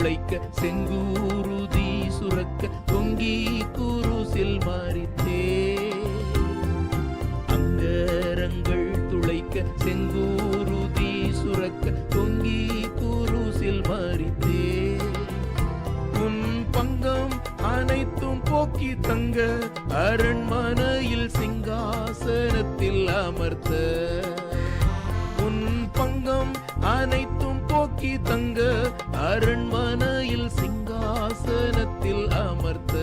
துளைக்க செங்கூருதி சுரக்க தொங்கி குருசில் மரித்தே. அங்கரங்கள் துளைக்க செங்கூருதி சுரக்க தொங்கி குருசில் மரித்தே. உன் பங்கம் அனைத்தும் போக்கி தங்க அரண்மனையில் சிங்காசனத்தில் அமர்த்த. உன் பங்கம் அனைத்தும் போக்கி தங்க அரண்மனையில் சிங்காசனத்தில் அமர்த்த.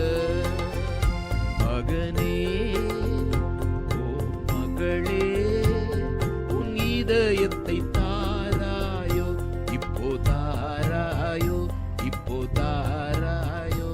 மகனே ஓ மகளே உன் இதயத்தை தாராயோ, இப்போ தாராயோ, இப்போ தாராயோ.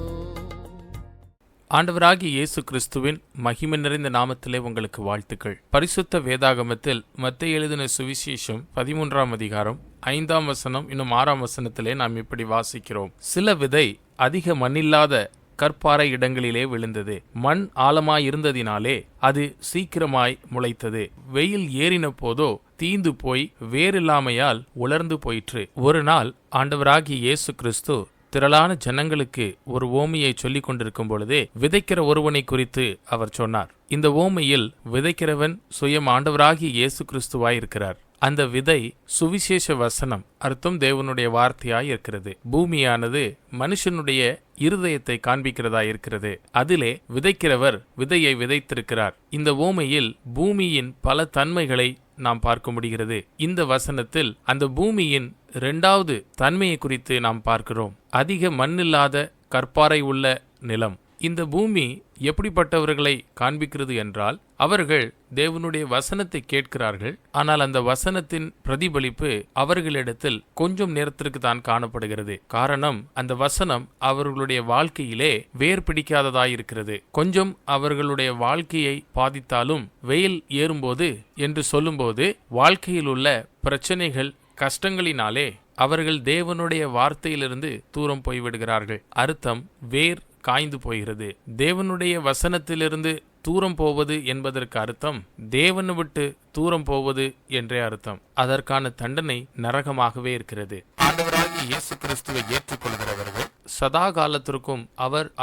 ஆண்டவராகிய இயேசு கிறிஸ்துவின் மகிமை நிறைந்த நாமத்திலே உங்களுக்கு வாழ்த்துக்கள். பரிசுத்த வேதாகமத்தில் மத்தேயு எழுதின சுவிசேஷம் 13ஆம் அதிகாரம் 5ஆம் வசனம் இன்னும் 6ஆம் வசனத்திலே நாம் இப்படி வாசிக்கிறோம். சில விதை அதிக மண்ணில்லாத கற்பாறை இடங்களிலே விழுந்தது. மண் ஆழமாயிருந்ததினாலே அது சீக்கிரமாய் முளைத்தது. வெயில் ஏறின போதோ தீந்து போய் வேறில்லாமையால் உலர்ந்து போயிற்று. ஒரு நாள் ஆண்டவராகிய இயேசு கிறிஸ்து திரளான ஜனங்களுக்கு ஒரு ஓமையை சொல்லிக் கொண்டிருக்கும் பொழுதே விதைக்கிற ஒருவனை குறித்து அவர் சொன்னார். இந்த ஓமையில் விதைக்கிறவன் சுயம் ஆண்டவராகிய இயேசு கிறிஸ்துவாயிருக்கிறார். அந்த விதை சுவிசேஷ வசனம், அர்த்தம் தேவனுடைய வார்த்தையாய் இருக்கிறது. பூமியானது மனுஷனுடைய இருதயத்தை காண்பிக்கிறதாயிருக்கிறது. அதிலே விதைக்கிறவர் விதையை விதைத்திருக்கிறார். இந்த ஓமையில் பூமியின் பல தன்மைகளை நாம் பார்க்க முடிகிறது. இந்த வசனத்தில் அந்த பூமியின் 2வது தன்மையை குறித்து நாம் பார்க்கிறோம். அதிக மண்ணில்லாத கற்பாறை உள்ள நிலம். இந்த பூமி எப்படிப்பட்டவர்களை காண்பிக்கிறது என்றால், அவர்கள் தேவனுடைய வசனத்தை கேட்கிறார்கள். ஆனால் அந்த வசனத்தின் பிரதிபலிப்பு அவர்களிடத்தில் கொஞ்சம் நேரத்திற்கு தான் காணப்படுகிறது. காரணம், அந்த வசனம் அவர்களுடைய வாழ்க்கையிலே வேர் பிடிக்காததாயிருக்கிறது. கொஞ்சம் அவர்களுடைய வாழ்க்கையை பாதித்தாலும் வெயில் ஏறும்போது என்று சொல்லும்போது வாழ்க்கையில் உள்ள பிரச்சனைகள் கஷ்டங்களினாலே அவர்கள் தேவனுடைய வார்த்தையிலிருந்து தூரம் போய்விடுகிறார்கள். அர்த்தம், வேர் காய்ந்து போகிறது. தேவனுடைய வசனத்திலிருந்து தூரம் போவது என்பதற்கு அர்த்தம் தேவனை விட்டு தூரம் போவது என்றே அர்த்தம். அதற்கான தண்டனை நரகமாகவே இருக்கிறது. ஆண்டவராகிய இயேசு கிறிஸ்துவை ஏற்றுக்கொள்கிறவர்கள் சதா காலத்திற்கும்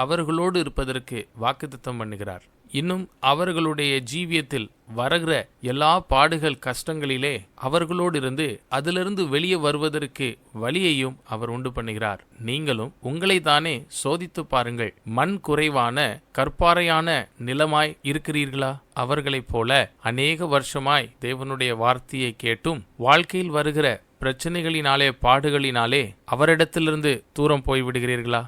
அவர்களோடு இருப்பதற்கு வாக்குத்தத்தம் பண்ணுகிறார். இன்னும் அவர்களுடைய ஜீவியத்தில் வருகிற எல்லா பாடுகள் கஷ்டங்களிலே அவர்களோடு இருந்து அதிலிருந்து வெளியே வருவதற்கு வழியையும் அவர் உண்டு பண்ணுகிறார். நீங்களும் உங்களை தானே சோதித்து பாருங்கள். மண் குறைவான கற்பாறையான நிலமாய் இருக்கிறீர்களா? அவர்களைப் போல அநேக வருஷமாய் தேவனுடைய வார்த்தையை கேட்டும் வாழ்க்கையில் வருகிற பிரச்சனைகளினாலே பாடுகளினாலே அவரிடத்திலிருந்து தூரம் போய்விடுகிறீர்களா?